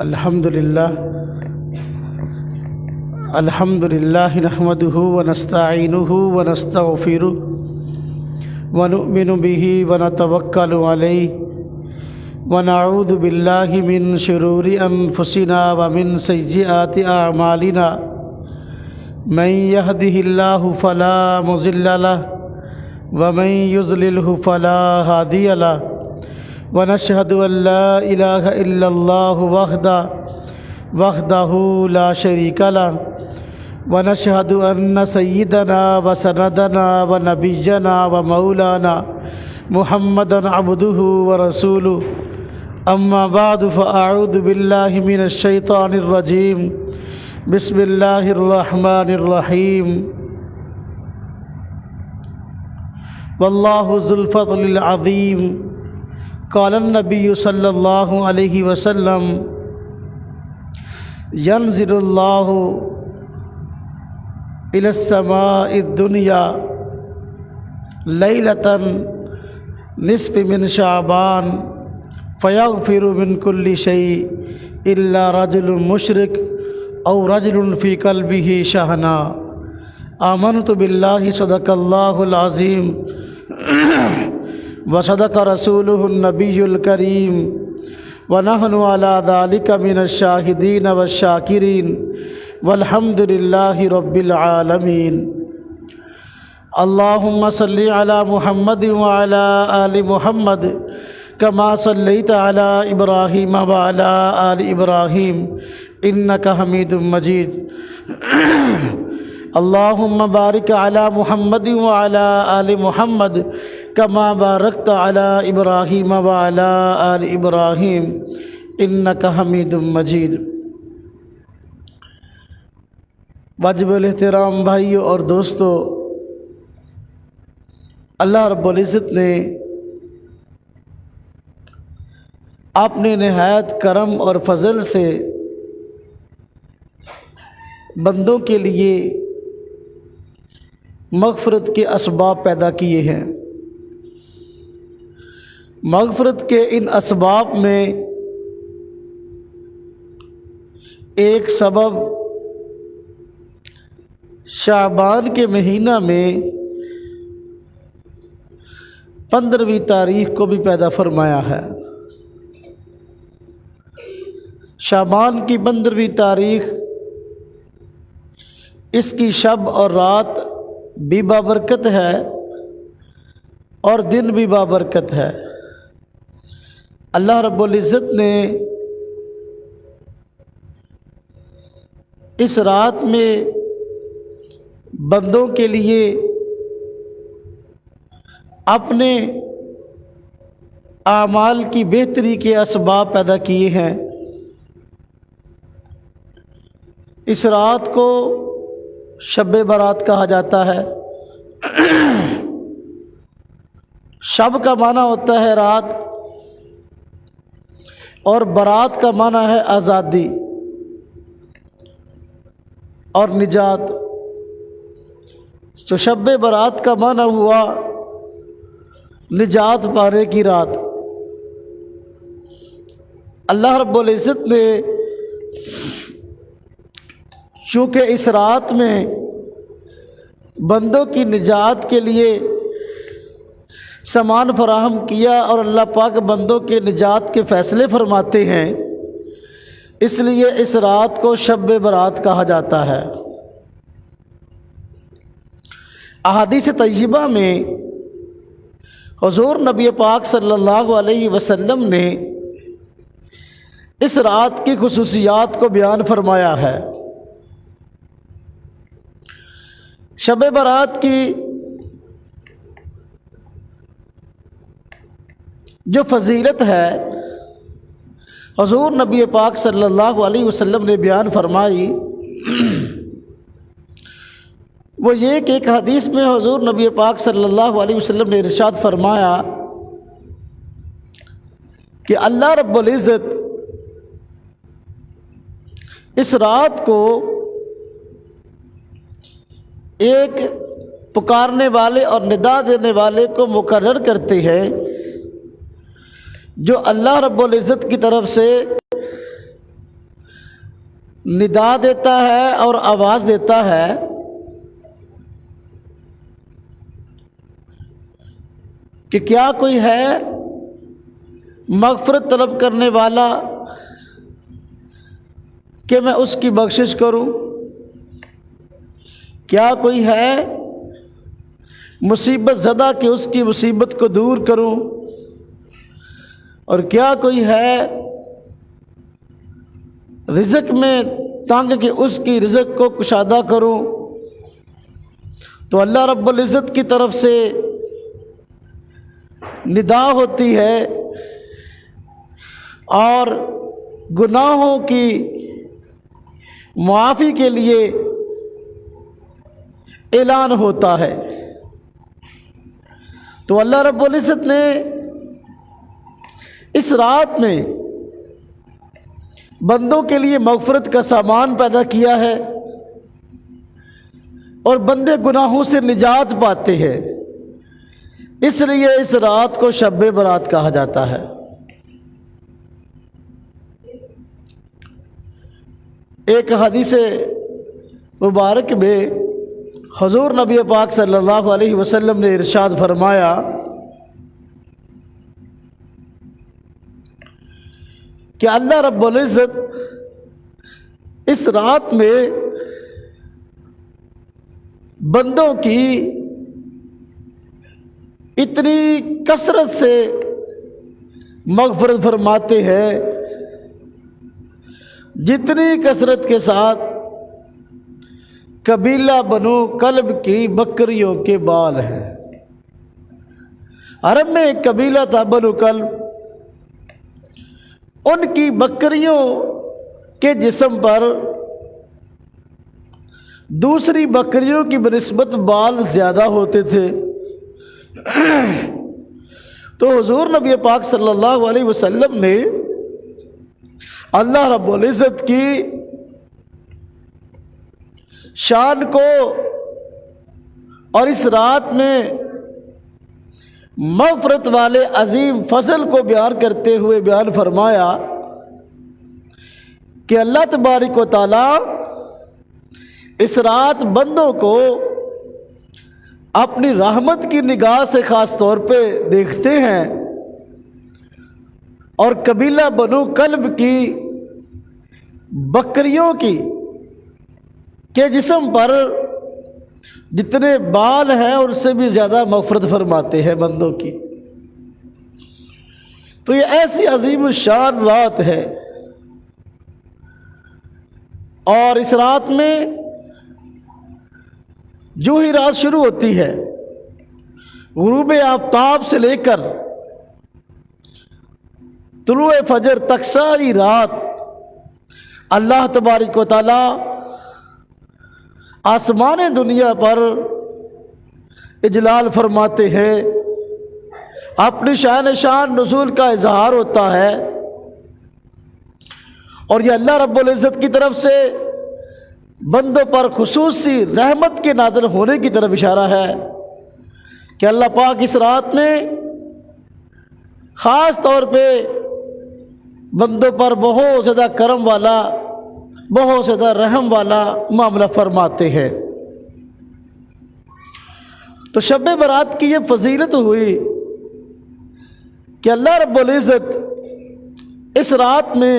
الحمد لله نحمده ونستعينه ونستغفره ونؤمن به ونتوكل عليه ونعوذ بالله من شرور أنفسنا ومن سيئات أعمالنا من يهده الله فلا مضل له ومن يضلله فلا هادي له ونشهد أن لا إله إلا الله وحده لا شريك له ونشهد أن سيدنا وسندنا ونبينا ومولانا محمدا عبده ورسوله أما بعد فأعوذ بالله من الشيطان الرجيم بسم الله الرحمن الرحيم والله ذو الفضل العظيم قال النبي صلى الله عليه وسلم ينزل الله إلى السماء الدنيا ليلة نصف من شعبان فيغفر من كل شيء إلا رجل مشرك أو رجل في قلبه شحناء آمنت بالله صدق الله العظيم وصدق رسوله النبي الكريم ونحن على ذلك من الشاهدين والشاكرين والحمد لله رب العالمين اللهم صل على محمد وعلى آل محمد كما صليت على إبراهيم وعلى آل إبراهيم إنك حميد مجيد اللهم بارك على محمد وعلى آل محمد كما باركت على إبراهيم وعلى آل إبراهيم إنك حميد مجيد واجب الاحترام بھائیوں اور دوستو، اللہ رب العزت نے اپنے نہایت کرم اور فضل سے بندوں کے لیے مغفرت کے اسباب پیدا کیے ہیں۔ مغفرت کے ان اسباب میں ایک سبب شعبان کے مہینہ میں 15ویں تاریخ کو بھی پیدا فرمایا ہے۔ شعبان کی 15ویں تاریخ، اس کی شب اور رات بھی بابرکت ہے اور دن بھی بابرکت ہے۔ اللہ رب العزت نے اس رات میں بندوں کے لیے اپنے اعمال کی بہتری کے اسباب پیدا کیے ہیں۔ اس رات کو شب برات کہا جاتا ہے۔ شب کا معنی ہوتا ہے رات، اور برات کا معنی ہے آزادی اور نجات۔ تو شب برات کا معنی ہوا نجات پانے کی رات۔ اللہ رب العزت نے چونکہ اس رات میں بندوں کی نجات کے لیے سامان فراہم کیا اور اللہ پاک بندوں کے نجات کے فیصلے فرماتے ہیں، اس لیے اس رات کو شب برات کہا جاتا ہے۔ احادیث طیبہ میں حضور نبی پاک صلی اللہ علیہ وسلم نے اس رات کی خصوصیات کو بیان فرمایا ہے۔ شب برات کی جو فضیلت ہے حضور نبی پاک صلی اللہ علیہ وسلم نے بیان فرمائی، وہ یہ کہ ایک حدیث میں حضور نبی پاک صلی اللہ علیہ وسلم نے ارشاد فرمایا کہ اللہ رب العزت اس رات کو ایک پکارنے والے اور ندا دینے والے کو مقرر کرتے ہیں جو اللہ رب العزت کی طرف سے ندا دیتا ہے اور آواز دیتا ہے کہ کیا کوئی ہے مغفرت طلب کرنے والا کہ میں اس کی بخشش کروں؟ کیا کوئی ہے مصیبت زدہ کہ اس کی مصیبت کو دور کروں؟ اور کیا کوئی ہے رزق میں تنگ کہ اس کی رزق کو کشادہ کروں؟ تو اللہ رب العزت کی طرف سے ندا ہوتی ہے اور گناہوں کی معافی کے لیے اعلان ہوتا ہے۔ تو اللہ رب العزت نے اس رات میں بندوں کے لیے مغفرت کا سامان پیدا کیا ہے اور بندے گناہوں سے نجات پاتے ہیں، اس لیے اس رات کو شب برات کہا جاتا ہے۔ ایک حدیث مبارک میں حضور نبی پاک صلی اللہ علیہ وسلم نے ارشاد فرمایا کہ اللہ رب العزت اس رات میں بندوں کی اتنی کثرت سے مغفرت فرماتے ہیں جتنی کثرت کے ساتھ قبیلہ بنو کلب کی بکریوں کے بال ہیں۔ عرب میں ایک قبیلہ تھا بنو کلب، ان کی بکریوں کے جسم پر دوسری بکریوں کی بنسبت بال زیادہ ہوتے تھے۔ تو حضور نبی پاک صلی اللہ علیہ وسلم نے اللہ رب العزت کی شان کو اور اس رات میں مغفرت والے عظیم فضل کو بیان کرتے ہوئے بیان فرمایا کہ اللہ تبارک و تعالی اس رات بندوں کو اپنی رحمت کی نگاہ سے خاص طور پہ دیکھتے ہیں، اور قبیلہ بنو کلب کی بکریوں کے جسم پر جتنے بال ہیں ان سے بھی زیادہ مغفرت فرماتے ہیں بندوں کی۔ تو یہ ایسی عظیم الشان رات ہے، اور اس رات میں جو ہی رات شروع ہوتی ہے غروب آفتاب سے لے کر طلوع فجر تک ساری رات اللہ تبارک و تعالی آسمان دنیا پر اجلال فرماتے ہیں، اپنی شان نزول کا اظہار ہوتا ہے، اور یہ اللہ رب العزت کی طرف سے بندوں پر خصوصی رحمت کے نازل ہونے کی طرف اشارہ ہے کہ اللہ پاک اس رات میں خاص طور پہ بندوں پر بہت زیادہ کرم والا، بہت زیادہ رحم والا معاملہ فرماتے ہیں۔ تو شب برات کی یہ فضیلت ہوئی کہ اللہ رب العزت اس رات میں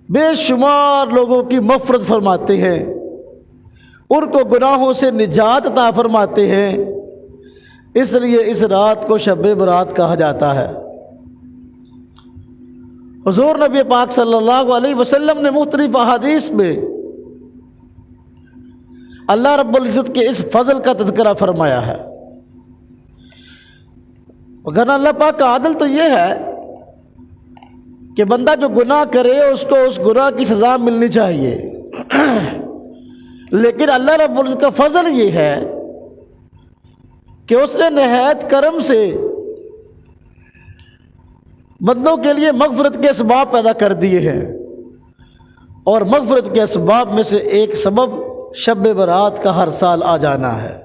بے شمار لوگوں کی مغفرت فرماتے ہیں، ان کو گناہوں سے نجات عطا فرماتے ہیں، اس لیے اس رات کو شب برات کہا جاتا ہے۔ حضور نبی پاک صلی اللہ علیہ وسلم نے مختلف احادیث میں اللہ رب العزت کے اس فضل کا تذکرہ فرمایا ہے۔ وگرنہ اللہ پاک کا عدل تو یہ ہے کہ بندہ جو گناہ کرے اس کو اس گناہ کی سزا ملنی چاہیے، لیکن اللہ رب العزت کا فضل یہ ہے کہ اس نے نہایت کرم سے بندوں کے لیے مغفرت کے اسباب پیدا کر دیے ہیں، اور مغفرت کے اسباب میں سے ایک سبب شب برات کا ہر سال آ جانا ہے۔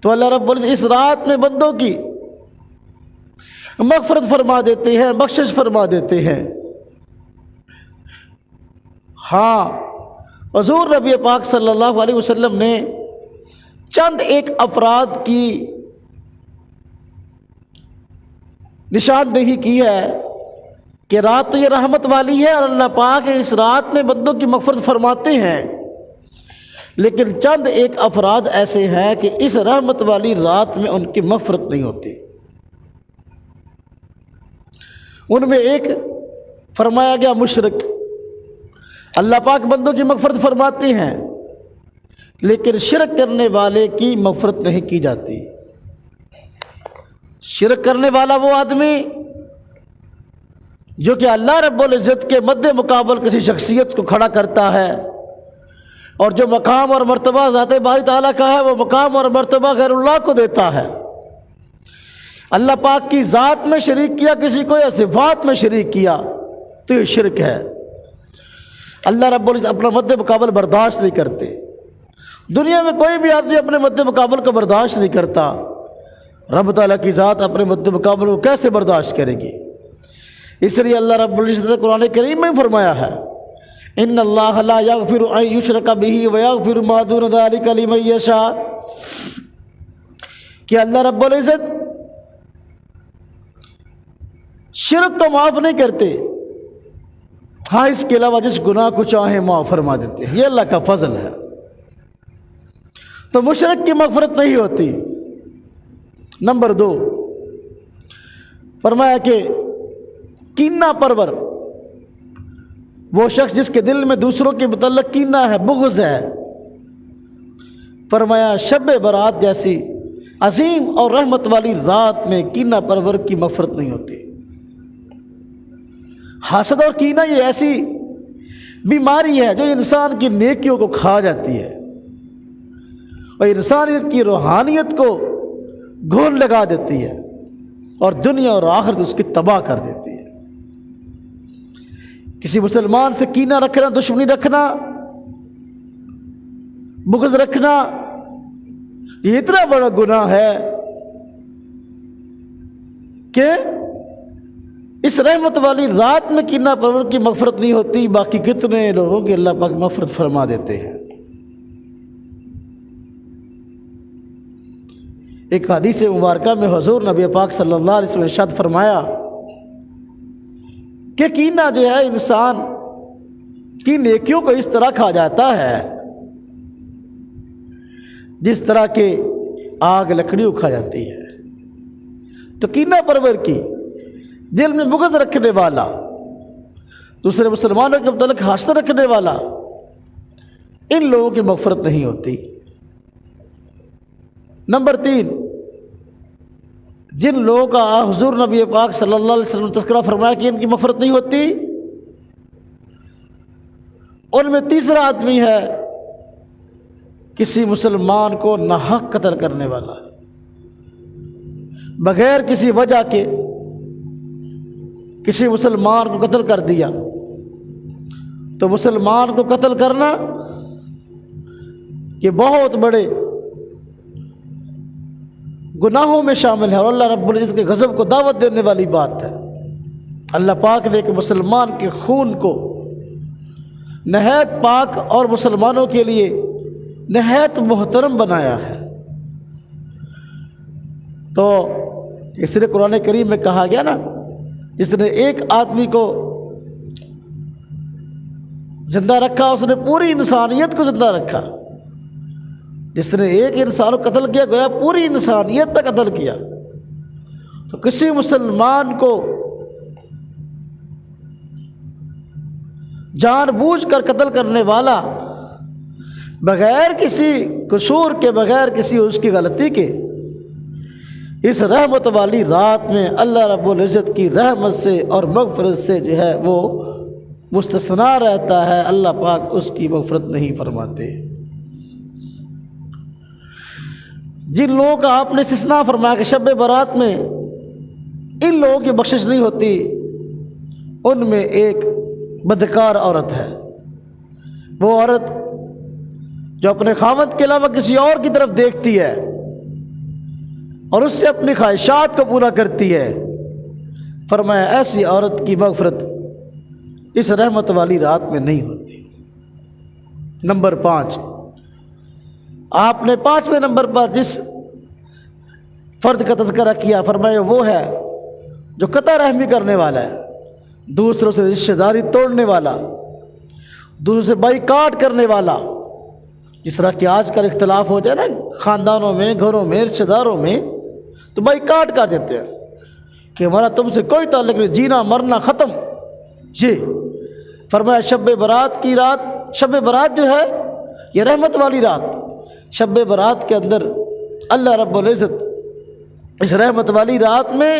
تو اللہ رب العزت اس رات میں بندوں کی مغفرت فرما دیتے ہیں، بخشش فرما دیتے ہیں۔ ہاں، حضور نبی پاک صلی اللہ علیہ وسلم نے چند ایک افراد کی نشاندہی کی ہے کہ رات تو یہ رحمت والی ہے اور اللہ پاک اس رات میں بندوں کی مغفرت فرماتے ہیں، لیکن چند ایک افراد ایسے ہیں کہ اس رحمت والی رات میں ان کی مغفرت نہیں ہوتی۔ ان میں ایک فرمایا گیا مشرک، اللہ پاک بندوں کی مغفرت فرماتے ہیں لیکن شرک کرنے والے کی مغفرت نہیں کی جاتی۔ شرک کرنے والا وہ آدمی جو کہ اللہ رب العزت کے مد مقابل کسی شخصیت کو کھڑا کرتا ہے، اور جو مقام اور مرتبہ ذات باری تعالیٰ کا ہے وہ مقام اور مرتبہ غیر اللہ کو دیتا ہے۔ اللہ پاک کی ذات میں شریک کیا کسی کو یا صفات میں شریک کیا تو یہ شرک ہے۔ اللہ رب العزت اپنا مد مقابل برداشت نہیں کرتے۔ دنیا میں کوئی بھی آدمی اپنے مد مقابل کو برداشت نہیں کرتا، رب تعالیٰ کی ذات اپنے مد مقابل کو کیسے برداشت کرے گی؟ اس لیے اللہ رب العزت نے قرآن کریم میں فرمایا ہے ان اللہ لا یغفر ان یشرک بہ ویغفر ما دون ذلک لمن یشاء، کہ اللہ رب العزت شرک کو معاف نہیں کرتے، ہاں اس کے علاوہ جس گناہ کو چاہیں معاف فرما دیتے ہیں، یہ اللہ کا فضل ہے۔ تو مشرک کی مغفرت نہیں ہوتی۔ نمبر 2 فرمایا کہ کینہ پرور، وہ شخص جس کے دل میں دوسروں کے متعلق کینہ ہے، بغض ہے، فرمایا شب برات جیسی عظیم اور رحمت والی رات میں کینہ پرور کی مغفرت نہیں ہوتی۔ حسد اور کینہ یہ ایسی بیماری ہے جو انسان کی نیکیوں کو کھا جاتی ہے اور انسانیت کی روحانیت کو گھن لگا دیتی ہے اور دنیا اور آخرت اس کی تباہ کر دیتی ہے۔ کسی مسلمان سے کینہ رکھنا، دشمنی رکھنا، بغض رکھنا، یہ اتنا بڑا گناہ ہے کہ اس رحمت والی رات میں کینہ پرور کی مغفرت نہیں ہوتی، باقی کتنے لوگوں کی اللہ پاک مغفرت فرما دیتے ہیں۔ ایک حدیث مبارکہ میں حضور نبی پاک صلی اللہ علیہ وسلم نے ارشاد فرمایا کہ کینہ جو ہے انسان کی نیکیوں کو اس طرح کھا جاتا ہے جس طرح کہ آگ لکڑی کھا جاتی ہے۔ تو کینہ پرور کی، دل میں بغض رکھنے والا، دوسرے مسلمانوں کے متعلق حسد رکھنے والا، ان لوگوں کی مغفرت نہیں ہوتی۔ نمبر 3 جن لوگوں کا حضور نبی پاک صلی اللہ علیہ وسلم نے تذکرہ فرمایا کہ ان کی مغفرت نہیں ہوتی، ان میں تیسرا آدمی ہے کسی مسلمان کو ناحق قتل کرنے والا، بغیر کسی وجہ کے کسی مسلمان کو قتل کر دیا۔ تو مسلمان کو قتل کرنا یہ بہت بڑے گناہوں میں شامل ہے اور اللہ رب العزت کے غضب کو دعوت دینے والی بات ہے۔ اللہ پاک نے ایک مسلمان کے خون کو نہایت پاک اور مسلمانوں کے لیے نہایت محترم بنایا ہے۔ تو اس لیے قرآن کریم میں کہا گیا نا، جس نے ایک آدمی کو زندہ رکھا اس نے پوری انسانیت کو زندہ رکھا، جس نے ایک انسان کو قتل کیا گویا پوری انسانیت تک قتل کیا۔ تو کسی مسلمان کو جان بوجھ کر قتل کرنے والا بغیر کسی قصور کے، بغیر کسی اس کی غلطی کے، اس رحمت والی رات میں اللہ رب العزت کی رحمت سے اور مغفرت سے جو ہے وہ مستثنا رہتا ہے، اللہ پاک اس کی مغفرت نہیں فرماتے۔ جن لوگوں کا آپ نے استثناء فرمایا کہ شب برات میں ان لوگوں کی بخشش نہیں ہوتی، ان میں ایک بدکار عورت ہے، وہ عورت جو اپنے خاوند کے علاوہ کسی اور کی طرف دیکھتی ہے اور اس سے اپنی خواہشات کو پورا کرتی ہے۔ فرمایا ایسی عورت کی مغفرت اس رحمت والی رات میں نہیں ہوتی۔ نمبر 5، آپ نے 5ویں نمبر پر جس فرد کا تذکرہ کیا فرمایا وہ ہے جو قطع رحمی کرنے والا ہے، دوسروں سے رشتہ داری توڑنے والا، دوسروں سے بائیکاٹ کرنے والا۔ جس طرح کہ آج کل اختلاف ہو جائے نا خاندانوں میں، گھروں میں، رشتہ داروں میں، تو بائیکاٹ کر دیتے ہیں کہ ہمارا تم سے کوئی تعلق نہیں، جینا مرنا ختم۔ جی فرمایا شب برات کی رات، شب برات جو ہے یہ رحمت والی رات، شب برات کے اندر اللہ رب العزت اس رحمت والی رات میں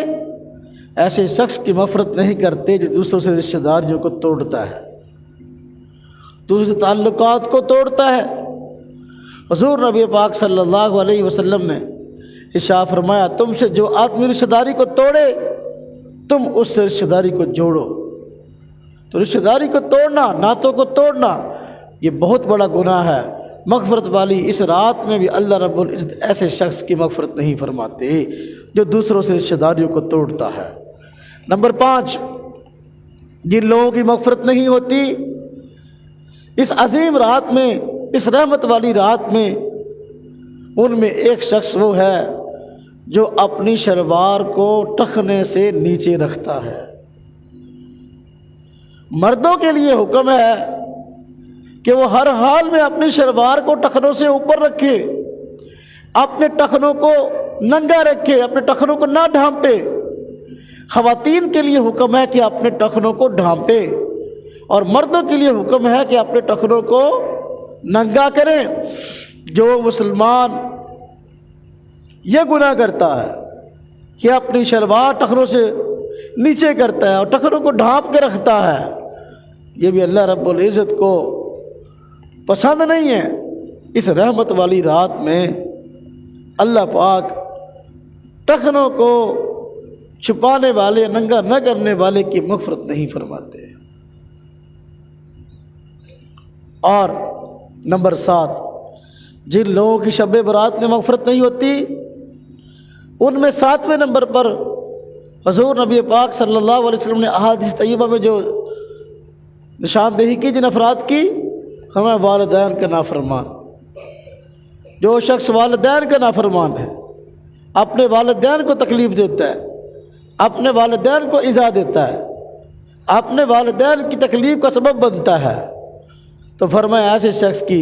ایسے شخص کی مغفرت نہیں کرتے جو دوسروں سے رشتہ داریوں کو توڑتا ہے، دوسرے سے تعلقات کو توڑتا ہے۔ حضور نبی پاک صلی اللہ علیہ وسلم نے ارشاد فرمایا تم سے جو آدمی رشتہ داری کو توڑے تم اس سے رشتہ داری کو جوڑو۔ تو رشتہ داری کو توڑنا، ناتوں کو توڑنا یہ بہت بڑا گناہ ہے۔ مغفرت والی اس رات میں بھی اللہ رب العزت ایسے شخص کی مغفرت نہیں فرماتے جو دوسروں سے رشتہ داریوں کو توڑتا ہے۔ نمبر 5، جن لوگوں کی مغفرت نہیں ہوتی اس عظیم رات میں، اس رحمت والی رات میں، ان میں ایک شخص وہ ہے جو اپنی شلوار کو ٹخنے سے نیچے رکھتا ہے۔ مردوں کے لیے حکم ہے کہ وہ ہر حال میں اپنی شلوار کو ٹخنوں سے اوپر رکھے، اپنے ٹخنوں کو ننگا رکھے، اپنے ٹخنوں کو نہ ڈھانپے۔ خواتین کے لیے حکم ہے کہ اپنے ٹخنوں کو ڈھانپے، اور مردوں کے لیے حکم ہے کہ اپنے ٹخنوں کو ننگا کریں۔ جو مسلمان یہ گناہ کرتا ہے کہ اپنی شلوار ٹخنوں سے نیچے کرتا ہے اور ٹخنوں کو ڈھانپ کے رکھتا ہے، یہ بھی اللہ رب العزت کو پسند نہیں ہے۔ اس رحمت والی رات میں اللہ پاک ٹخنوں کو چھپانے والے، ننگا نہ کرنے والے کی مغفرت نہیں فرماتے۔ اور نمبر 7، جن لوگوں کی شب برات میں مغفرت نہیں ہوتی ان میں 7ویں نمبر پر حضور نبی پاک صلی اللہ علیہ وسلم نے احادیث طیبہ میں جو نشاندہی کی جن افراد کی، ہمیں والدین کا نافرمان۔ جو شخص والدین کا نافرمان ہے، اپنے والدین کو تکلیف دیتا ہے، اپنے والدین کو ایذا دیتا ہے، اپنے والدین کی تکلیف کا سبب بنتا ہے، تو فرمایا ایسے شخص کی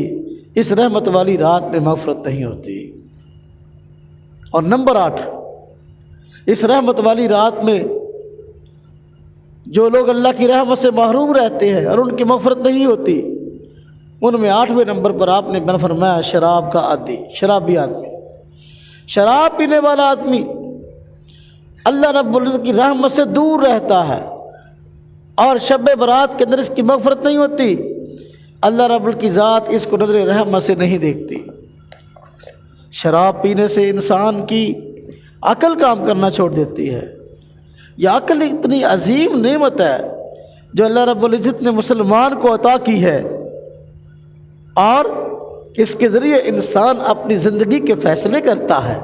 اس رحمت والی رات میں مغفرت نہیں ہوتی۔ اور نمبر 8، اس رحمت والی رات میں جو لوگ اللہ کی رحمت سے محروم رہتے ہیں اور ان کی مغفرت نہیں ہوتی، ان میں 8ویں نمبر پر آپ نے فرمایا شراب کا عادی، شرابی آدمی، شراب پینے والا آدمی اللہ رب العزت کی رحمت سے دور رہتا ہے اور شب برات کے اندر اس کی مغفرت نہیں ہوتی۔ اللہ رب العزت کی ذات اس کو نظر رحمت سے نہیں دیکھتی۔ شراب پینے سے انسان کی عقل کام کرنا چھوڑ دیتی ہے۔ یہ عقل اتنی عظیم نعمت ہے جو اللہ رب العزت نے مسلمان کو عطا کی ہے، اور اس کے ذریعے انسان اپنی زندگی کے فیصلے کرتا ہے۔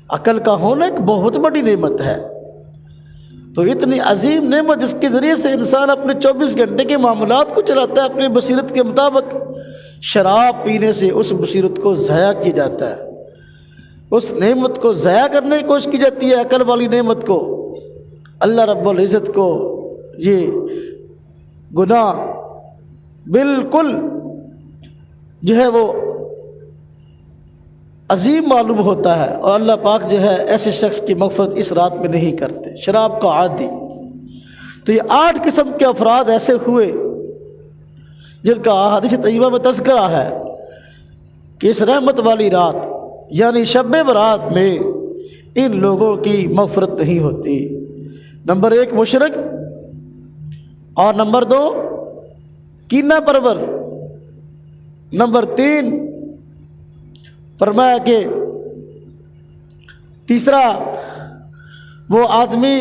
عقل کا ہونا ایک بہت بڑی نعمت ہے، تو اتنی عظیم نعمت جس کے ذریعے سے انسان اپنے 24 گھنٹے کے معاملات کو چلاتا ہے اپنی بصیرت کے مطابق، شراب پینے سے اس بصیرت کو ضائع کیا جاتا ہے، اس نعمت کو ضائع کرنے کی کوشش کی جاتی ہے، عقل والی نعمت کو۔ اللہ رب العزت کو یہ گناہ بالکل جو ہے وہ عظیم معلوم ہوتا ہے، اور اللہ پاک جو ہے ایسے شخص کی مغفرت اس رات میں نہیں کرتے۔ شراب کا عادی، تو یہ 8 قسم کے افراد ایسے ہوئے جن کا احادیث طیبہ میں تذکرہ ہے کہ اس رحمت والی رات یعنی شب برات میں ان لوگوں کی مغفرت نہیں ہوتی۔ نمبر 1 مشرک، اور نمبر 2 کینہ پرور، نمبر 3 فرمایا کہ تیسرا وہ آدمی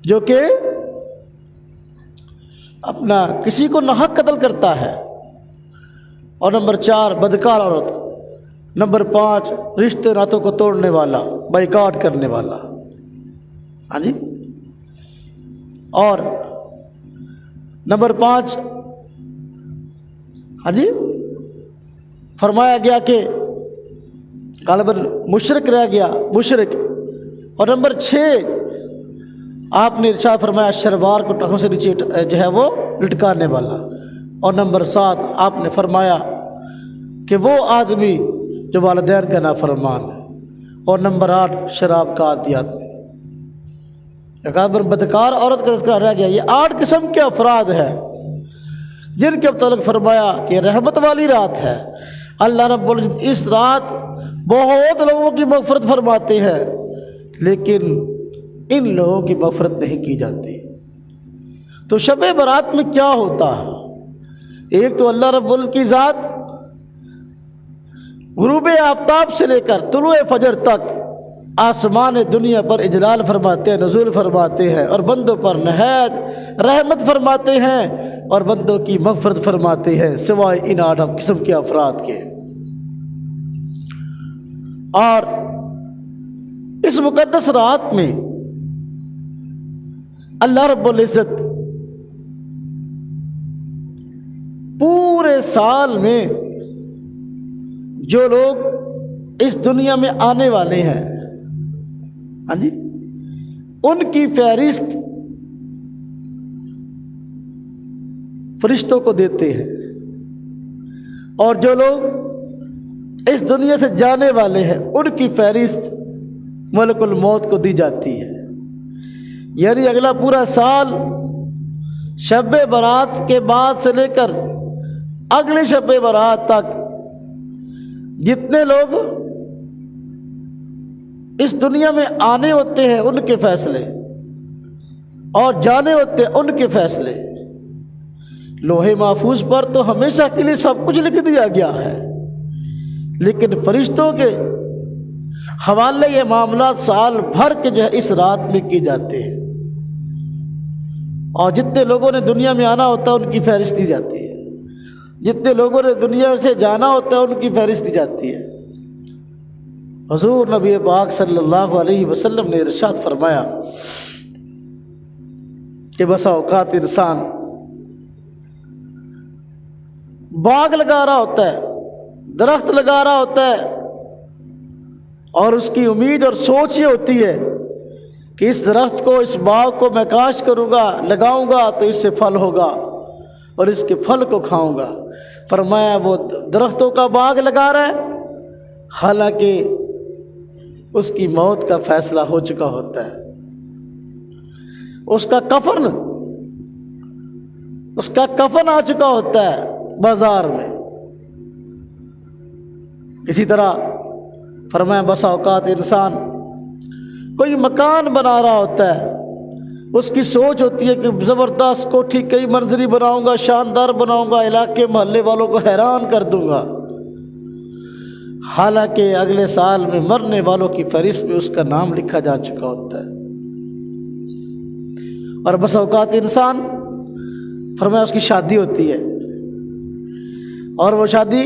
جو کہ اپنا کسی کو ناحق قتل کرتا ہے، اور نمبر 4 بدکار عورت، نمبر 5 رشتے ناتوں کو توڑنے والا، بائیکاٹ کرنے والا۔ ہاں جی، اور نمبر 5 ہاں جی، فرمایا گیا کہ غالباً مشرک رہ گیا، مشرک. اور نمبر 6 آپ نے ارشاد فرمایا شلوار کو ٹخوں سے نیچے جو ہے وہ لٹکانے والا. اور نمبر 7 آپ نے فرمایا کہ وہ آدمی جو والدین کا نافرمان ہے. اور نمبر 8 شراب کا عادی آدمی. بدکار عورت کا تذکرہ رہ گیا. یہ 8 قسم کے افراد ہیں جن کے متعلق فرمایا کہ رحمت والی رات ہے. اللہ رب العزت اس رات بہت لوگوں کی مغفرت فرماتے ہیں، لیکن ان لوگوں کی مغفرت نہیں کی جاتی. تو شب برات میں کیا ہوتا ہے؟ ایک تو اللہ رب العزت کی ذات غروب آفتاب سے لے کر طلوع فجر تک آسمان دنیا پر اجلال فرماتے ہیں، نزول فرماتے ہیں، اور بندوں پر نہایت رحمت فرماتے ہیں اور بندوں کی مغفرت فرماتے ہیں، سوائے ان 8 قسم کے افراد کے. اور اس مقدس رات میں اللہ رب العزت پورے سال میں جو لوگ اس دنیا میں آنے والے ہیں، ہاں جی، ان کی فہرست فرشتوں کو دیتے ہیں، اور جو لوگ اس دنیا سے جانے والے ہیں ان کی فہرست ملک الموت کو دی جاتی ہے. یعنی اگلا پورا سال شب برات کے بعد سے لے کر اگلے شب برات تک جتنے لوگ اس دنیا میں آنے ہوتے ہیں ان کے فیصلے اور جانے ہوتے ہیں ان کے فیصلے لوہے محفوظ پر تو ہمیشہ کے لیے سب کچھ لکھ دیا گیا ہے، لیکن فرشتوں کے حوالے یہ معاملات سال بھر کے جو ہے اس رات میں کی جاتے ہیں. اور جتنے لوگوں نے دنیا میں آنا ہوتا ہے ان کی فہرست دی جاتی ہے، جتنے لوگوں نے دنیا سے جانا ہوتا ہے ان کی فہرست دی جاتی ہے. حضور نبی پاک صلی اللہ علیہ وسلم نے ارشاد فرمایا کہ بسا اوقات انسان باغ لگا رہا ہوتا ہے، درخت لگا رہا ہوتا ہے، اور اس کی امید اور سوچ یہ ہوتی ہے کہ اس درخت کو، اس باغ کو میں کاشت کروں گا، لگاؤں گا تو اس سے پھل ہوگا اور اس کے پھل کو کھاؤں گا. فرمایا وہ درختوں کا باغ لگا رہا ہے، حالانکہ اس کی موت کا فیصلہ ہو چکا ہوتا ہے. اس کا کفن آ چکا ہوتا ہے بازار میں. اسی طرح فرمایا بسا اوقات انسان کوئی مکان بنا رہا ہوتا ہے، اس کی سوچ ہوتی ہے کہ زبردست کوٹھی کئی منزلی بناؤں گا، شاندار بناؤں گا، علاقے محلے والوں کو حیران کر دوں گا، حالانکہ اگلے سال میں مرنے والوں کی فہرست میں اس کا نام لکھا جا چکا ہوتا ہے. اور بسا اوقات انسان فرمایا اس کی شادی ہوتی ہے، اور وہ شادی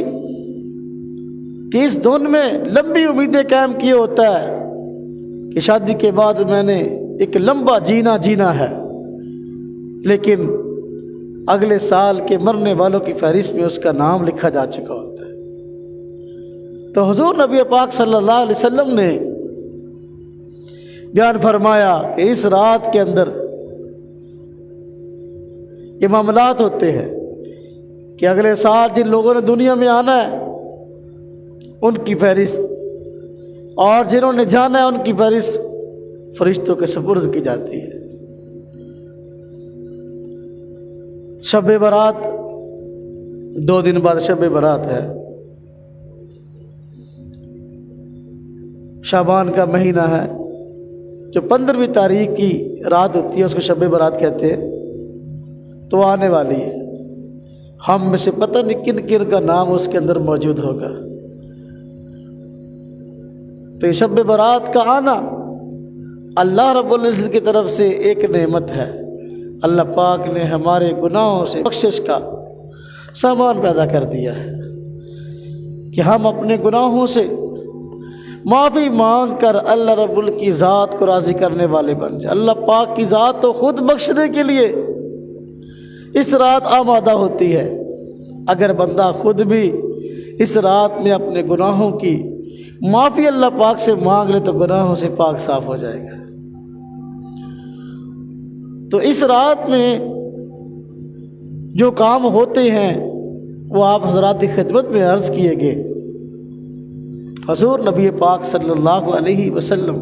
کہ اس دن میں لمبی امیدیں قائم کیے ہوتا ہے کہ شادی کے بعد میں نے ایک لمبا جینا ہے، لیکن اگلے سال کے مرنے والوں کی فہرست میں اس کا نام لکھا جا چکا ہوتا ہے. تو حضور نبی پاک صلی اللہ علیہ وسلم نے بیان فرمایا کہ اس رات کے اندر یہ معاملات ہوتے ہیں کہ اگلے سال جن لوگوں نے دنیا میں آنا ہے ان کی فہرست، اور جنہوں نے جانا ہے ان کی فہرست فرشتوں کے سپرد کی جاتی ہے. شب برات 2 دن بعد شب برات ہے. شعبان کا مہینہ ہے، جو 15ویں تاریخ کی رات ہوتی ہے اس کو شب برات کہتے ہیں. تو آنے والی ہے، ہم میں سے پتہ نہیں کن کن کا نام اس کے اندر موجود ہوگا. تو شب برات کا آنا اللہ رب العزت کی طرف سے ایک نعمت ہے. اللہ پاک نے ہمارے گناہوں سے بخشش کا سامان پیدا کر دیا ہے کہ ہم اپنے گناہوں سے معافی مانگ کر اللہ رب العزت کی ذات کو راضی کرنے والے بن جائیں. اللہ پاک کی ذات تو خود بخشنے کے لیے اس رات آمادہ ہوتی ہے، اگر بندہ خود بھی اس رات میں اپنے گناہوں کی معافی اللہ پاک سے مانگ لے تو گناہوں سے پاک صاف ہو جائے گا۔ تو اس رات میں جو کام ہوتے ہیں وہ آپ حضرات کی خدمت میں عرض کیے گئے۔ حضور نبی پاک صلی اللہ علیہ وسلم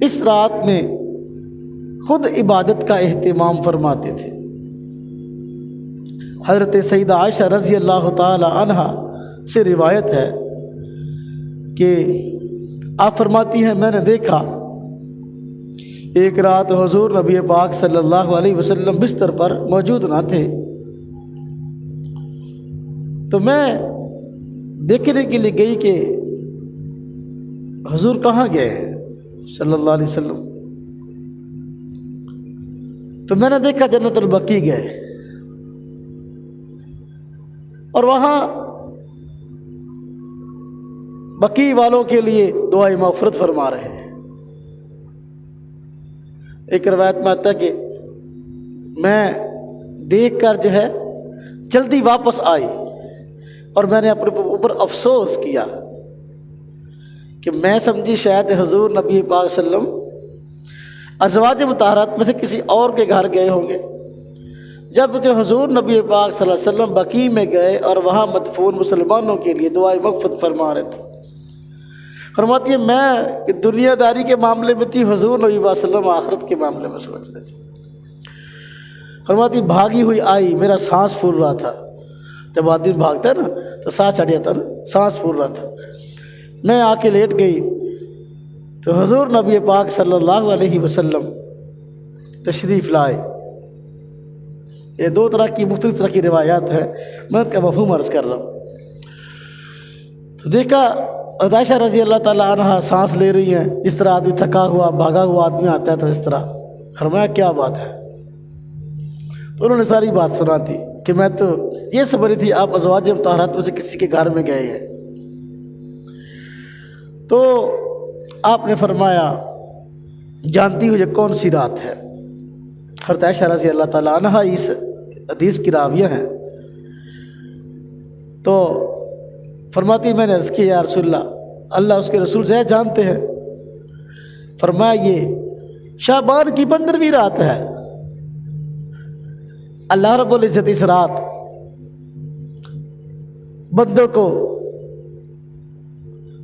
اس رات میں خود عبادت کا اہتمام فرماتے تھے۔ حضرت سیدہ عائشہ رضی اللہ تعالی عنہا سے روایت ہے کہ آپ فرماتی ہیں میں نے دیکھا ایک رات حضور نبی پاک صلی اللہ علیہ وسلم بستر پر موجود نہ تھے، تو میں دیکھنے کے لیے گئی کہ حضور کہاں گئے ہیں صلی اللہ علیہ وسلم۔ تو میں نے دیکھا جنت البقیع گئے اور وہاں بقیع والوں کے لیے دعائے مغفرت فرما رہے ہیں۔ ایک روایت میں آتا ہے کہ میں دیکھ کر جو ہے جلدی واپس آئی اور میں نے اپنے اوپر افسوس کیا کہ میں سمجھی شاید حضور نبی پاک صلی اللہ علیہ وسلم ازواج مطہرات میں سے کسی اور کے گھر گئے ہوں گے، جبکہ حضور نبی پاک صلی اللہ علیہ وسلم بقیع میں گئے اور وہاں مدفون مسلمانوں کے لیے دعائے مغفرت فرما رہے تھے۔ فرماتی ہے میں کہ دنیا داری کے معاملے میں تھی، حضور نبی پاک صلی اللہ علیہ وسلم آخرت کے معاملے میں سوچ رہے تھے۔ فرماتی بھاگی ہوئی آئی، میرا سانس پھول رہا تھا، جب آدمی بھاگتا ہے نا تو سانس چڑھ جاتا ہے نا، سانس پھول رہا تھا۔ میں آ کے لیٹ گئی تو حضور نبی پاک صلی اللہ علیہ وسلم تشریف لائے۔ یہ دو طرح کی مختلف طرح کی روایات ہیں، میں ان کا مفہوم عرض کر رہا ہوں۔ تو دیکھا عائشہ رضی اللہ تعالیٰ عنہ سانس لے رہی ہیں، جس طرح آدمی تھکا ہوا بھاگا ہوا آدمی آتا ہے تو اس طرح۔ فرمایا کیا بات ہے؟ تو انہوں نے ساری بات سنا دی کہ میں تو یہ سمجھ رہی تھی آپ ازواج مطہرات میں سے کسی کے گھر میں گئے ہیں۔ تو آپ نے فرمایا جانتی ہو یہ کون سی رات ہے؟ حضرت عائشہ رضی اللہ تعالیٰ عنہ اس حدیث کی راویہ ہیں۔ تو فرماتی میں نے عرض کی یا رسول اللہ اس کے رسول سے جانتے ہیں۔ فرمایا یہ شعبان کی 15ویں رات ہے۔ اللہ رب العزت اس رات بندوں کو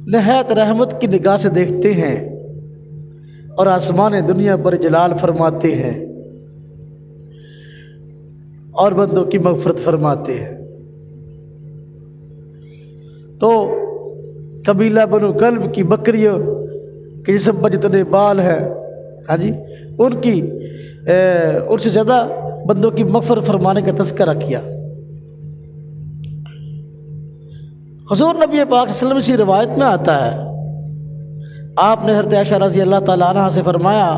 نہایت رحمت کی نگاہ سے دیکھتے ہیں اور آسمان دنیا پر جلال فرماتے ہیں اور بندوں کی مغفرت فرماتے ہیں۔ تو قبیلہ بنو کلب کی بکریوں کے جسم پر جتنے بال ہیں، ہاں جی، ان سے زیادہ بندوں کی مغفرت فرمانے کا تذکرہ کیا۔ حضور نبی پاک صلی اللہ علیہ وسلم کی روایت میں آتا ہے، آپ نے حضرت عائشہ رضی اللہ تعالیٰ عنہ سے فرمایا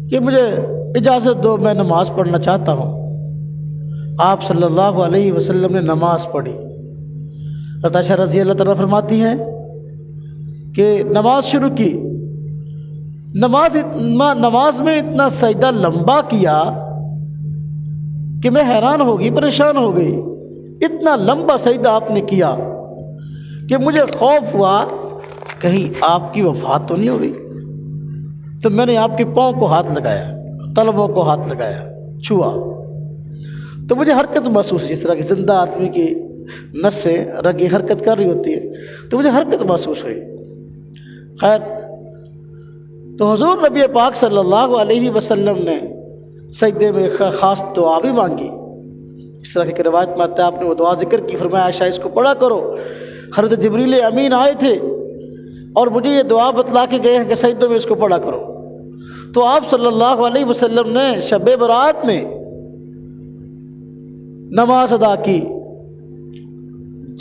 کہ مجھے اجازت دو، میں نماز پڑھنا چاہتا ہوں۔ آپ صلی اللہ علیہ وسلم نے نماز پڑھی۔ حضرت عائشہ رضی اللہ تعالیٰ فرماتی ہیں کہ نماز شروع کی، نماز میں اتنا سجدہ لمبا کیا کہ میں حیران ہو گئی، پریشان ہو گئی۔ اتنا لمبا سجدہ آپ نے کیا کہ مجھے خوف ہوا کہیں آپ کی وفات تو نہیں ہو گئی۔ تو میں نے آپ کے پاؤں کو ہاتھ لگایا، تلووں کو ہاتھ لگایا، چھوا، تو مجھے حرکت محسوس، جس طرح کی زندہ آدمی کی نسیں رگیں حرکت کر رہی ہوتی ہے، تو مجھے حرکت محسوس ہوئی۔ خیر، تو حضور نبی پاک صلی اللہ علیہ وسلم نے سجدے میں خاص دعا بھی مانگی۔ اس طرح کی روایت میں آتا ہے آپ نے وہ دعا ذکر کی، فرمایا عائشہ اس کو پڑھا کرو، حضرت جبریل امین آئے تھے اور مجھے یہ دعا بتلا کے گئے ہیں کہ سجدوں میں اس کو پڑھا کرو۔ تو آپ صلی اللہ علیہ وسلم نے شب برات میں نماز ادا کی،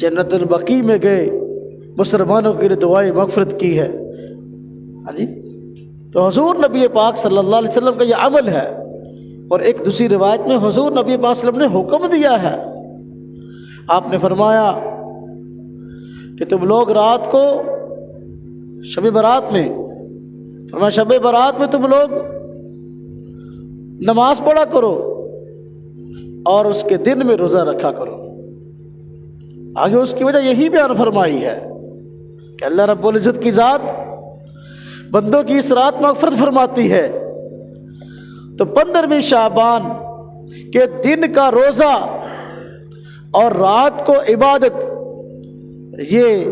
جنت البقیع میں گئے، مسلمانوں کے لیے دعائیں مغفرت کی ہے۔ ہاں جی، تو حضور نبی پاک صلی اللہ علیہ وسلم کا یہ عمل ہے۔ اور ایک دوسری روایت میں حضور نبی پاک صلی اللہ علیہ وسلم نے حکم دیا ہے، آپ نے فرمایا کہ تم لوگ رات کو شب برات میں، فرمایا شب برات میں تم لوگ نماز پڑھا کرو، اور اس کے دن میں روزہ رکھا کرو۔ آگے اس کی وجہ یہی بیان فرمائی ہے کہ اللہ رب العزت کی ذات بندوں کی اس رات مغفرت فرماتی ہے۔ تو 15ویں شعبان کے دن کا روزہ اور رات کو عبادت، یہ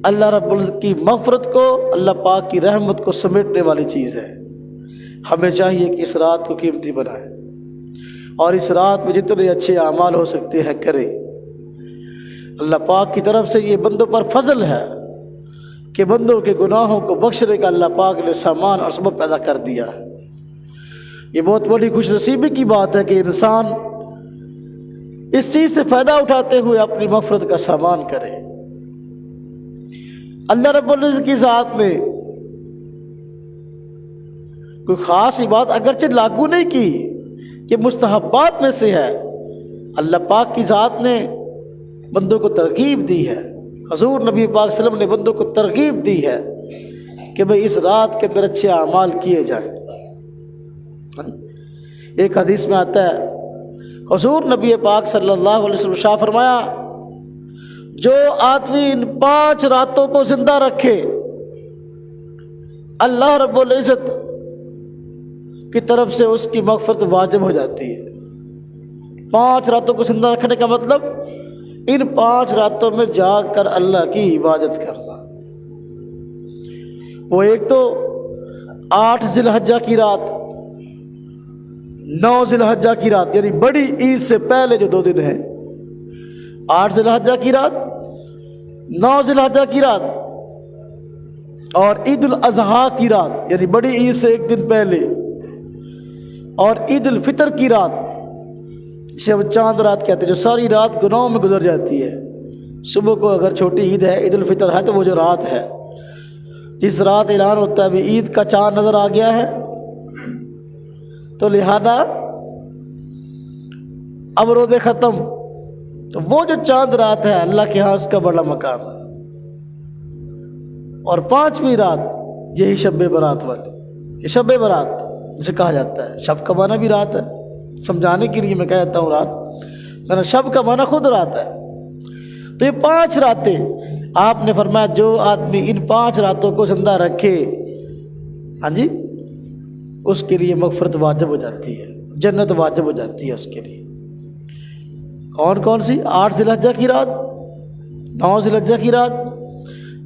اللہ رب العزت کی مغفرت کو، اللہ پاک کی رحمت کو سمیٹنے والی چیز ہے۔ ہمیں چاہیے کہ اس رات کو قیمتی بنائیں اور اس رات میں جتنے اچھے اعمال ہو سکتے ہیں کریں۔ اللہ پاک کی طرف سے یہ بندوں پر فضل ہے کہ بندوں کے گناہوں کو بخشنے کا اللہ پاک نے سامان اور سبب پیدا کر دیا ہے۔ یہ بہت بڑی خوش نصیبی کی بات ہے کہ انسان اس چیز سے فائدہ اٹھاتے ہوئے اپنی مغفرت کا سامان کرے۔ اللہ رب العزت کی ذات نے کوئی خاص بات اگرچہ لاگو نہیں کی کہ مستحبات میں سے ہے، اللہ پاک کی ذات نے بندوں کو ترغیب دی ہے، حضور نبی پاک صلی اللہ علیہ وسلم نے بندوں کو ترغیب دی ہے کہ بھئی اس رات کے اندر اچھے اعمال کیے جائیں۔ ایک حدیث میں آتا ہے، حضور نبی پاک صلی اللہ علیہ وسلم شاہ فرمایا، جو آدمی ان 5 راتوں کو زندہ رکھے اللہ رب العزت کی طرف سے اس کی مغفرت واجب ہو جاتی ہے۔ 5 راتوں کو زندہ رکھنے کا مطلب ان 5 راتوں میں جاگ کر اللہ کی عبادت کرنا۔ وہ ایک تو 8 ذی الحجہ کی رات، 9 ذی الحجہ کی رات، یعنی بڑی عید سے پہلے جو 2 دن ہیں، 8 ذی الحجہ کی رات، 9 ذی الحجہ کی رات، اور عید الاضحیٰ کی رات یعنی بڑی عید سے 1 دن پہلے، اور عید الفطر کی رات جسے وہ چاند رات کہتے ہیں، جو ساری رات گناہوں میں گزر جاتی ہے۔ صبح کو اگر چھوٹی عید ہے، عید الفطر ہے، تو وہ جو رات ہے جس رات اعلان ہوتا ہے بھی عید کا چاند نظر آ گیا ہے، تو لہذا اب روزے ختم، تو وہ جو چاند رات ہے اللہ کے ہاں اس کا بڑا مقام ہے۔ اور 5ویں رات یہی شب برات والی، یہ شب برات جسے کہا جاتا ہے، شب کا معنی بھی رات ہے، سمجھانے کے لیے میں کہتا ہوں رات، میرا شب کا معنی خود رات ہے۔ تو یہ 5 راتیں آپ نے فرمایا جو آدمی ان 5 راتوں کو زندہ رکھے، ہاں جی، اس کے لیے مغفرت واجب ہو جاتی ہے، جنت واجب ہو جاتی ہے اس کے لیے۔ کون کون سی؟ 8 ذی الحجہ کی رات، 9 ذی الحجہ کی رات،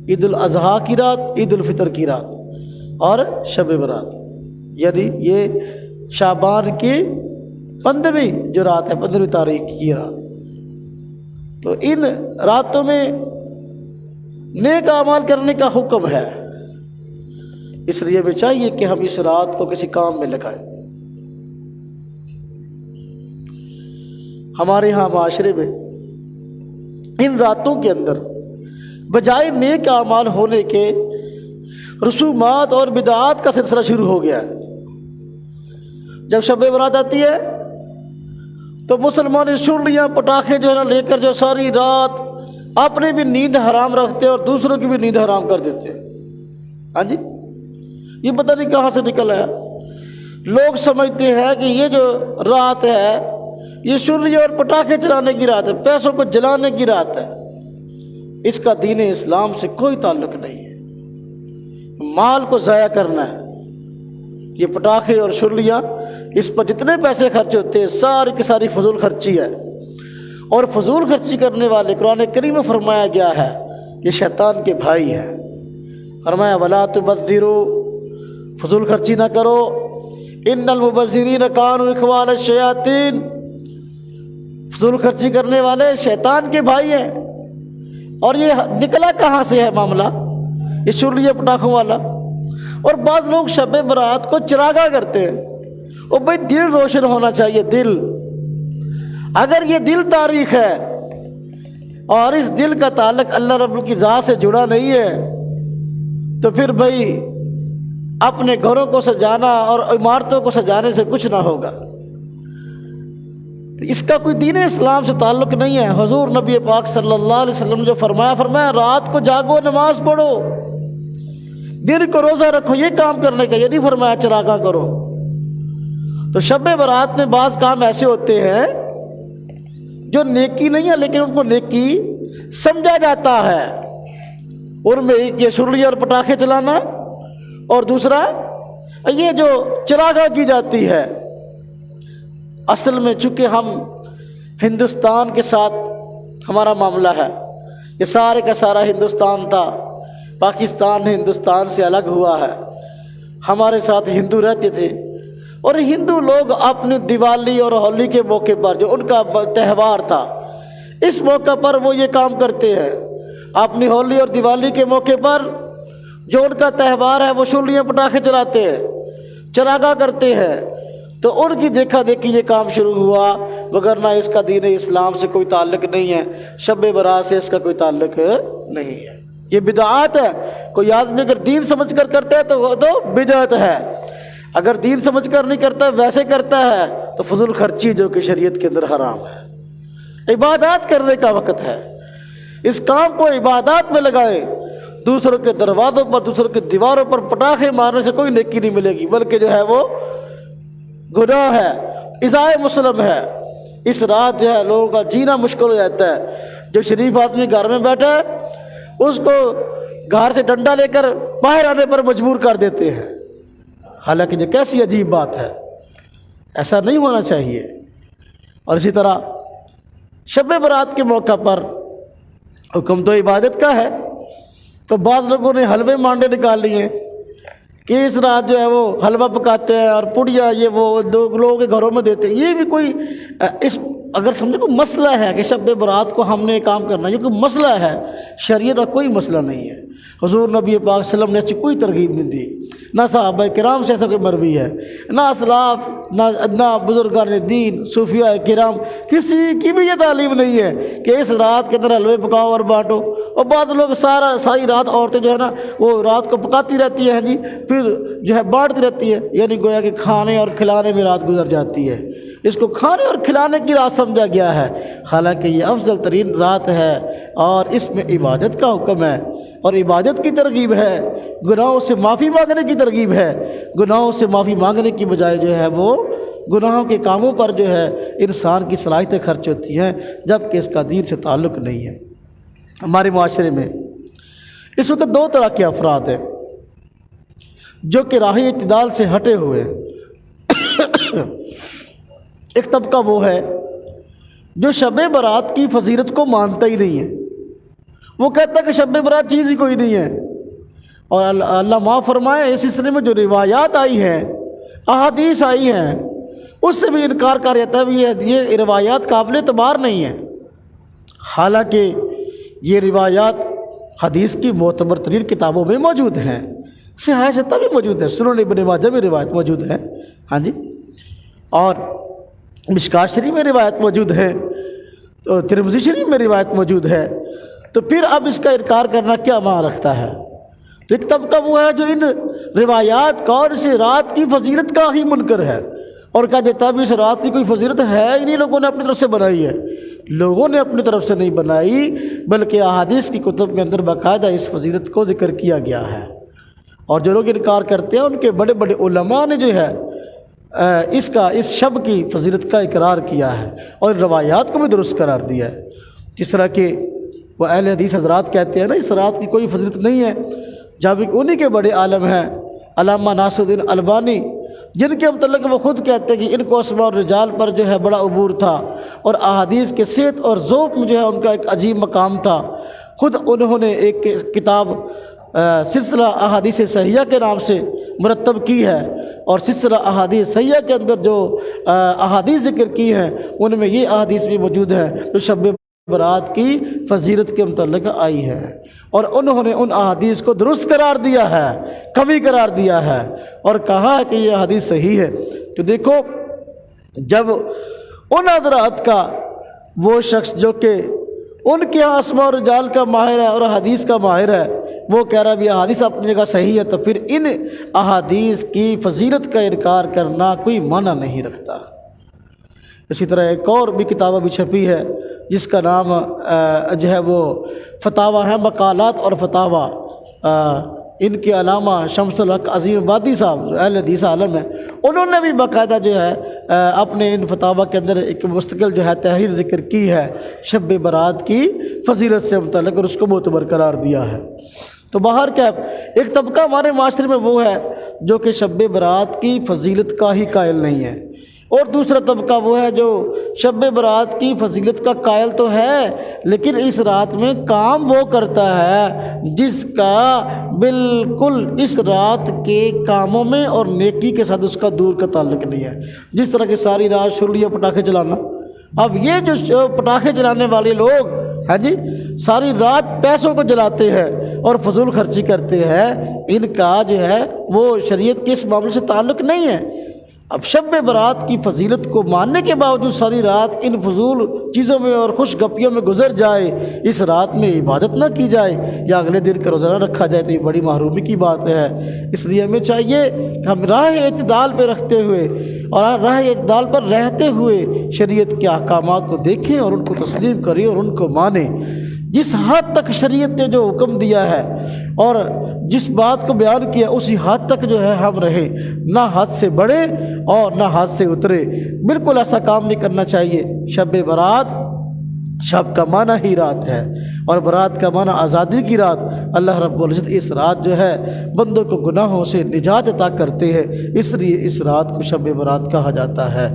عید الاضحیٰ کی رات، عید الفطر کی رات، اور شب برات، یعنی یہ شعبان کی 15ویں جو رات ہے، 15ویں تاریخ کی یہ رات۔ تو ان راتوں میں نیک اعمال کرنے کا حکم ہے، اس لیے ہمیں چاہیے کہ ہم اس رات کو کسی کام میں لگائیں۔ ہمارے ہاں معاشرے میں ان راتوں کے اندر بجائے نیک اعمال ہونے کے رسومات اور بدعات کا سلسلہ شروع ہو گیا ہے۔ جب شب برات آتی ہے تو مسلمان چھریاں پٹاخے جو ہے نا لے کر جو ساری رات اپنی بھی نیند حرام رکھتے ہیں اور دوسروں کی بھی نیند حرام کر دیتے ہیں۔ ہاں جی، یہ پتہ نہیں کہاں سے نکل آیا۔ لوگ سمجھتے ہیں کہ یہ جو رات ہے یہ چھریاں اور پٹاخے چلانے کی رات ہے، پیسوں کو جلانے کی رات ہے۔ اس کا دین اسلام سے کوئی تعلق نہیں ہے۔ مال کو ضائع کرنا ہے، یہ پٹاخے اور چھریاں، اس پر جتنے پیسے خرچ ہوتے ہیں ساری کی ساری فضول خرچی ہے، اور فضول خرچی کرنے والے قرآن کریم میں فرمایا گیا ہے یہ شیطان کے بھائی ہیں۔ فرمایا وَلَا تُبَذِّرُوا، فضول خرچی نہ کرو، إِنَّ الْمُبَذِّرِينَ كَانُوا إِخْوَانَ الشَّيَاطِينَ، فضول خرچی کرنے والے شیطان کے بھائی ہیں۔ اور یہ نکلا کہاں سے ہے معاملہ، یہ چھریاں پٹاخوں والا؟ اور بعض لوگ شب برات کو چراغاں کرتے ہیں۔ اور بھائی دل روشن ہونا چاہیے، دل، اگر یہ دل تاریخ ہے اور اس دل کا تعلق اللہ رب کی ذات سے جڑا نہیں ہے تو پھر بھائی اپنے گھروں کو سجانا اور عمارتوں کو سجانے سے کچھ نہ ہوگا۔ تو اس کا کوئی دین اسلام سے تعلق نہیں ہے۔ حضور نبی پاک صلی اللہ علیہ وسلم نے جو فرمایا رات کو جاگو، نماز پڑھو، دن کو روزہ رکھو، یہ کام کرنے کا، یہ نہیں فرمایا چراغاں کرو۔ تو شب برات میں بعض کام ایسے ہوتے ہیں جو نیکی نہیں ہے لیکن ان کو نیکی سمجھا جاتا ہے، ان میں ایک یہ سرلی اور پٹاخے چلانا، اور دوسرا یہ جو چراغاں کی جاتی ہے۔ اصل میں چونکہ ہم ہندوستان کے ساتھ ہمارا معاملہ ہے، یہ سارے کا سارا ہندوستان تھا، پاکستان ہندوستان سے الگ ہوا ہے، ہمارے ساتھ ہندو رہتے تھے، اور ہندو لوگ اپنی دیوالی اور ہولی کے موقع پر جو ان کا تہوار تھا، اس موقع پر وہ یہ کام کرتے ہیں۔ اپنی ہولی اور دیوالی کے موقع پر جو ان کا تہوار ہے وہ شولیاں پٹاخے چلاتے ہیں، چراغاں کرتے ہیں، تو ان کی دیکھا دیکھی یہ کام شروع ہوا، وگرنہ اس کا دین اسلام سے کوئی تعلق نہیں ہے، شب برات سے اس کا کوئی تعلق نہیں ہے، یہ بدعات ہے۔ کوئی آدمی اگر دین سمجھ کر کرتا ہے تو وہ تو بدعت ہے، اگر دین سمجھ کر نہیں کرتا ویسے کرتا ہے تو فضول خرچی جو کہ شریعت کے اندر حرام ہے۔ عبادات کرنے کا وقت ہے، اس کام کو عبادات میں لگائے، دوسروں کے دروازوں پر دوسروں کے دیواروں پر پٹاخے مارنے سے کوئی نیکی نہیں ملے گی، بلکہ جو ہے وہ گناہ ہے، ایذائے مسلم ہے۔ اس رات جو ہے لوگوں کا جینا مشکل ہو جاتا ہے، جو شریف آدمی گھر میں بیٹھا ہے اس کو گھر سے ڈنڈا لے کر باہر آنے پر مجبور کر دیتے ہیں، حالانکہ یہ کیسی عجیب بات ہے، ایسا نہیں ہونا چاہیے۔ اور اسی طرح شب برات کے موقع پر حکم تو عبادت کا ہے، تو بعض لوگوں نے حلوے مانڈے نکال لیے کہ اس رات جو ہے وہ حلوہ پکاتے ہیں اور پڑیا یہ وہ لوگوں کے گھروں میں دیتے ہیں۔ یہ بھی کوئی اس اگر سمجھے کوئی مسئلہ ہے کہ شب برات کو ہم نے کام کرنا، یہ کوئی مسئلہ ہے، شریعت کا کوئی مسئلہ نہیں ہے۔ حضور نبی پاک صلی اللہ علیہ وسلم نے ایسی کوئی ترغیب نہیں دی، نہ صحابہ کرام سے ایسا کوئی مروی ہے، نہ اسلاف، نہ بزرگان دین صوفیاء کرام، کسی کی بھی یہ تعلیم نہیں ہے کہ اس رات کے اندر حلوے پکاؤ اور بانٹو۔ اور بعض لوگ ساری رات عورتیں جو ہے نا وہ رات کو پکاتی رہتی ہیں جی، پھر جو ہے بانٹتی رہتی ہے، یعنی گویا کہ کھانے اور کھلانے میں رات گزر جاتی ہے، اس کو کھانے اور کھلانے کی رات سمجھا گیا ہے، حالانکہ یہ افضل ترین رات ہے اور اس میں عبادت کا حکم ہے اور عبادت کی ترغیب ہے، گناہوں سے معافی مانگنے کی ترغیب ہے۔ گناہوں سے معافی مانگنے کی بجائے جو ہے وہ گناہوں کے کاموں پر جو ہے انسان کی صلاحیتیں خرچ ہوتی ہیں، جبکہ اس کا دین سے تعلق نہیں ہے۔ ہمارے معاشرے میں اس وقت دو طرح کے افراد ہیں جو کہ راہ اعتدال سے ہٹے ہوئے ہیں۔ ایک طبقہ وہ ہے جو شب برات کی فضیلت کو مانتا ہی نہیں ہے، وہ کہتا ہے کہ شب برات چیز ہی کوئی نہیں ہے، اور اللہ معاف فرمائے اس سلسلے میں جو روایات آئی ہیں، احادیث آئی ہیں، اس سے بھی انکار کر جاتا ہے یہ روایات قابل اعتبار نہیں ہیں، حالانکہ یہ روایات حدیث کی معتبر ترین کتابوں میں موجود ہیں، صحیح ستہ بھی موجود ہے، سنن ابن ماجہ میں روایت موجود ہے، ہاں جی، اور مشکوٰۃ شریف میں روایت موجود ہے، ترمذی شریف میں روایت موجود ہے، تو پھر اب اس کا انکار کرنا کیا معنی رکھتا ہے؟ تو ایک طبقہ وہ ہے جو ان روایات کا اور اس رات کی فضیلت کا ہی منکر ہے اور کہا دیتا ہے اس رات کی کوئی فضیلت ہے ہی نہیں، لوگوں نے اپنی طرف سے بنائی ہے۔ لوگوں نے اپنی طرف سے نہیں بنائی، بلکہ احادیث کی کتب کے اندر باقاعدہ اس فضیلت کو ذکر کیا گیا ہے، اور جو لوگ انکار کرتے ہیں ان کے بڑے بڑے علماء نے جو ہے اس شب کی فضیلت کا اقرار کیا ہے اور روایات کو بھی درست قرار دیا ہے۔ جس طرح کہ وہ اہل حدیث حضرات کہتے ہیں نا اس رات کی کوئی فضیلت نہیں ہے، جب انہی کے بڑے عالم ہیں علامہ ناصر الدین البانی، جن کے متعلق وہ خود کہتے ہیں کہ ان کو اسماء الرجال پر جو ہے بڑا عبور تھا اور احادیث کے صحت اور ذوق میں جو ہے ان کا ایک عجیب مقام تھا۔ خود انہوں نے ایک کتاب سلسلہ احادیث صحیحہ کے نام سے مرتب کی ہے، اور سلسلہ احادیث صحیحہ کے اندر جو احادیث ذکر کی ہیں ان میں یہ احادیث بھی موجود ہیں جو شب برات کی فضیلت کے متعلق آئی ہے، اور انہوں نے ان احادیث کو درست قرار دیا ہے، کمی قرار دیا ہے، اور کہا ہے کہ یہ حدیث صحیح ہے۔ تو دیکھو جب ان حضرات کا وہ شخص جو کہ ان کے یہاں اسماء الرجال کا ماہر ہے اور حدیث کا ماہر ہے، وہ کہہ رہا ہے بھی احادیث اپنی جگہ صحیح ہے، تو پھر ان احادیث کی فضیلت کا انکار کرنا کوئی معنی نہیں رکھتا۔ اسی طرح ایک اور بھی کتاب ابھی چھپی ہے جس کا نام جو ہے وہ فتاویٰ ہے، مقالات اور فتاویٰ، ان کے علامہ شمس الحق عظیم آبادی صاحب جو اہل حدیث عالم ہیں، انہوں نے بھی باقاعدہ جو ہے اپنے ان فتاویٰ کے اندر ایک مستقل جو ہے تحریر ذکر کی ہے شب برات کی فضیلت سے متعلق، اور اس کو معتبر قرار دیا ہے۔ تو باہر کیا ایک طبقہ ہمارے معاشرے میں وہ ہے جو کہ شب برات کی فضیلت کا ہی قائل نہیں ہے، اور دوسرا طبقہ وہ ہے جو شب برات کی فضیلت کا قائل تو ہے لیکن اس رات میں کام وہ کرتا ہے جس کا بالکل اس رات کے کاموں میں اور نیکی کے ساتھ اس کا دور کا تعلق نہیں ہے۔ جس طرح کہ ساری رات شرلیہ پٹاخے چلانا، اب یہ جو پٹاخے چلانے والے لوگ ہاں جی ساری رات پیسوں کو جلاتے ہیں اور فضول خرچی کرتے ہیں، ان کا جو ہے وہ شریعت کے اس معاملے سے تعلق نہیں ہے۔ اب شب برات کی فضیلت کو ماننے کے باوجود ساری رات ان فضول چیزوں میں اور خوش گپیوں میں گزر جائے، اس رات میں عبادت نہ کی جائے یا اگلے دن کا روزہ نہ رکھا جائے تو یہ بڑی محرومی کی بات ہے۔ اس لیے ہمیں چاہیے کہ ہم راہ اعتدال پہ رکھتے ہوئے اور راہ اعتدال پر رہتے ہوئے شریعت کے احکامات کو دیکھیں اور ان کو تسلیم کریں اور ان کو مانیں۔ جس حد تک شریعت نے جو حکم دیا ہے اور جس بات کو بیان کیا اسی حد تک جو ہے ہم رہیں، نہ حد سے بڑھے اور نہ حد سے اترے، بالکل ایسا کام نہیں کرنا چاہیے۔ شب برات، شب کا معنی ہی رات ہے اور برات کا معنی آزادی کی رات۔ اللہ رب العزت اس رات جو ہے بندوں کو گناہوں سے نجات عطا کرتے ہیں، اس لیے اس رات کو شب برات کہا جاتا ہے۔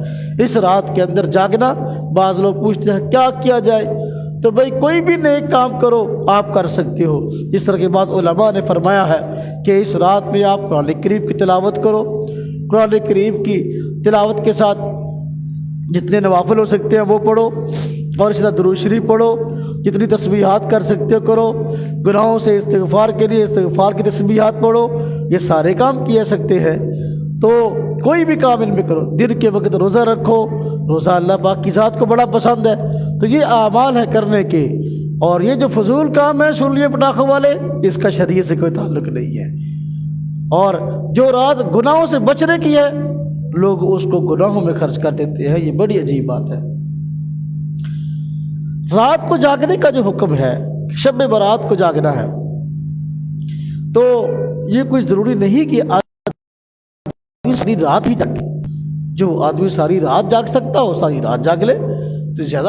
اس رات کے اندر جاگنا، بعض لوگ پوچھتے ہیں کیا کیا جائے، تو بھائی کوئی بھی نیک کام کرو آپ کر سکتے ہو۔ اس طرح کے بعض علماء نے فرمایا ہے کہ اس رات میں آپ قرآن کریم کی تلاوت کرو، قرآن کریم کی تلاوت کے ساتھ جتنے نوافل ہو سکتے ہیں وہ پڑھو، اور اسی طرح درود شریف پڑھو، جتنی تسبیحات کر سکتے ہو کرو، گناہوں سے استغفار کے لیے استغفار کی تسبیحات پڑھو، یہ سارے کام کیے سکتے ہیں۔ تو کوئی بھی کام ان میں کرو، دن کے وقت روزہ رکھو، روزہ اللہ پاک کی ذات کو بڑا پسند ہے، تو یہ اعمال ہے کرنے کے، اور یہ جو فضول کام ہے شرلیہ پٹاخوں والے، اس کا شریعت سے کوئی تعلق نہیں ہے۔ اور جو رات گناہوں سے بچنے کی ہے لوگ اس کو گناہوں میں خرچ کر دیتے ہیں، یہ بڑی عجیب بات ہے۔ رات کو جاگنے کا جو حکم ہے، شب برات کو جاگنا ہے، تو یہ کوئی ضروری نہیں کہ آدمی ساری رات ہی جاگے۔ جو آدمی ساری رات جاگ سکتا ہو ساری رات جاگ لے، تو زیادہ